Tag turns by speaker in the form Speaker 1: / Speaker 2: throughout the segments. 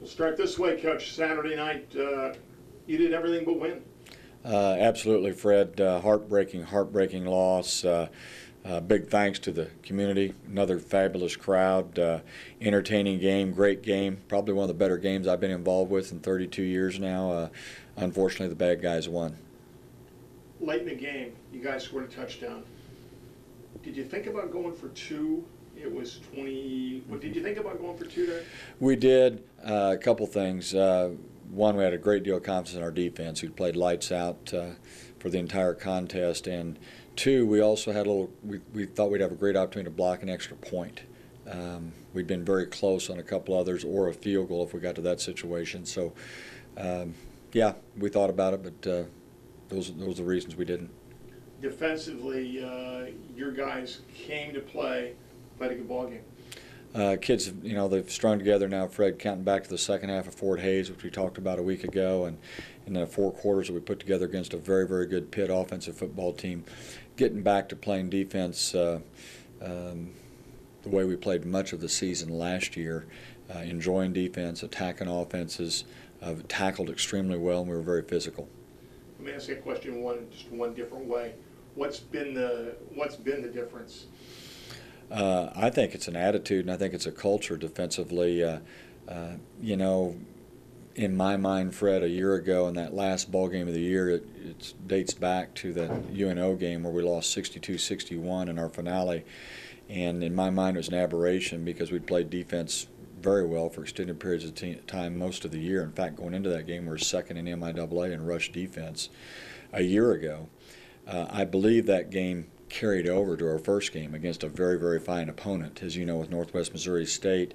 Speaker 1: We'll start this way, Coach. Saturday night, you did everything but win.
Speaker 2: Absolutely, Fred. Heartbreaking loss. Big thanks to the community. Another fabulous crowd. Entertaining game, great game. Probably one of the better games I've been involved with in 32 years now. Unfortunately, the bad guys won.
Speaker 1: Late in the game, you guys scored a touchdown. Did you think about going for two? It was 20. What did you think about going for two there?
Speaker 2: We did a couple things. One, we had a great deal of confidence in our defense. We played lights out for the entire contest, and two, we also had a little. We thought we'd have a great opportunity to block an extra point. We'd been very close on a couple others, or a field goal if we got to that situation. So, yeah, we thought about it, but those are the reasons we didn't.
Speaker 1: Defensively, your guys came to play, played a good ball game.
Speaker 2: Kids, they've strung together now, Fred, counting back to the second half of Fort Hays, which we talked about a week ago, and in the 4 quarters that we put together against a very, very good Pitt offensive football team, getting back to playing defense the way we played much of the season last year, enjoying defense, attacking offenses, tackled extremely well, and we were very physical.
Speaker 1: Let me ask you a question one different way. What's been the difference?
Speaker 2: I think it's an attitude, and I think it's a culture defensively. In my mind, Fred, a year ago in that last ball game of the year, it dates back to the UNO game where we lost 62-61 in our finale. And in my mind, it was an aberration because we'd played defense very well for extended periods of time most of the year. In fact, going into that game, we were second in MIAA in rush defense a year ago. I believe that game carried over to our first game against a very, very fine opponent, as you know, with Northwest Missouri State.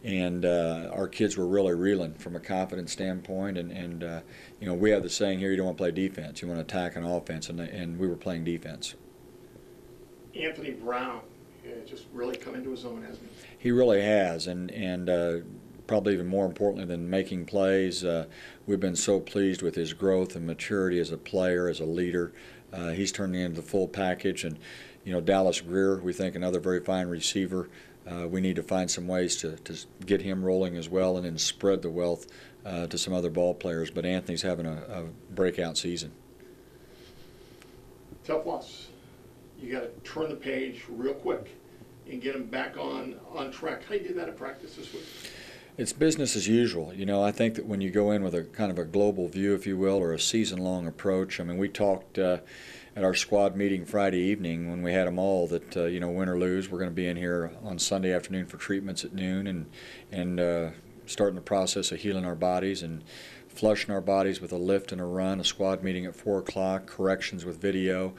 Speaker 2: And our kids were really reeling from a confidence standpoint. And we have the saying here, you don't want to play defense, you want to attack an offense, and we were playing defense.
Speaker 1: Anthony Brown just really come into his own, hasn't he?
Speaker 2: He really has, and probably even more importantly than making plays, we've been so pleased with his growth and maturity as a player, as a leader. He's turning into the full package, and Dallas Greer, we think another very fine receiver. We need to find some ways to get him rolling as well, and then spread the wealth to some other ball players. But Anthony's having a breakout season.
Speaker 1: Tough loss. You got to turn the page real quick and get him back on track. How do you do that at practice this week?
Speaker 2: It's business as usual. I think that when you go in with a kind of a global view, if you will, or a season-long approach, we talked at our squad meeting Friday evening when we had them all that, win or lose, we're going to be in here on Sunday afternoon for treatments at noon and starting the process of healing our bodies and flushing our bodies with a lift and a run, a squad meeting at 4 o'clock, corrections with video,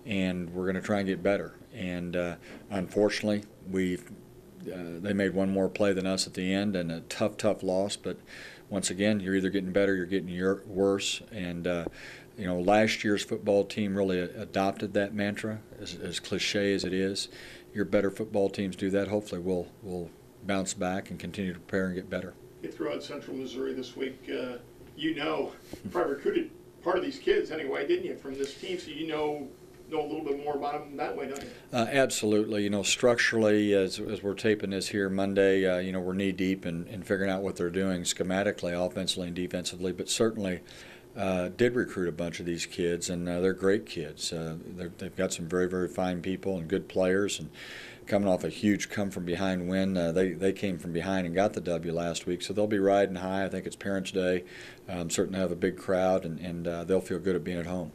Speaker 2: and we're going to try and get better. And unfortunately, they made one more play than us at the end, and a tough loss. But once again, you're either getting better, you're getting worse. And last year's football team really adopted that mantra, as cliche as it is. Your better football teams do that. Hopefully, we'll bounce back and continue to prepare and get better.
Speaker 1: You threw out Central Missouri this week. Probably recruited part of these kids anyway, didn't you, from this team? So you know a little bit more about them that way, don't you?
Speaker 2: Absolutely. Structurally, as we're taping this here Monday, we're knee-deep in figuring out what they're doing schematically, offensively and defensively, but certainly did recruit a bunch of these kids, and they're great kids. They've got some very, very fine people and good players, and coming off a huge come-from-behind win. They came from behind and got the W last week, so they'll be riding high. I think it's Parents' Day. Certainly have a big crowd, and they'll feel good at being at home.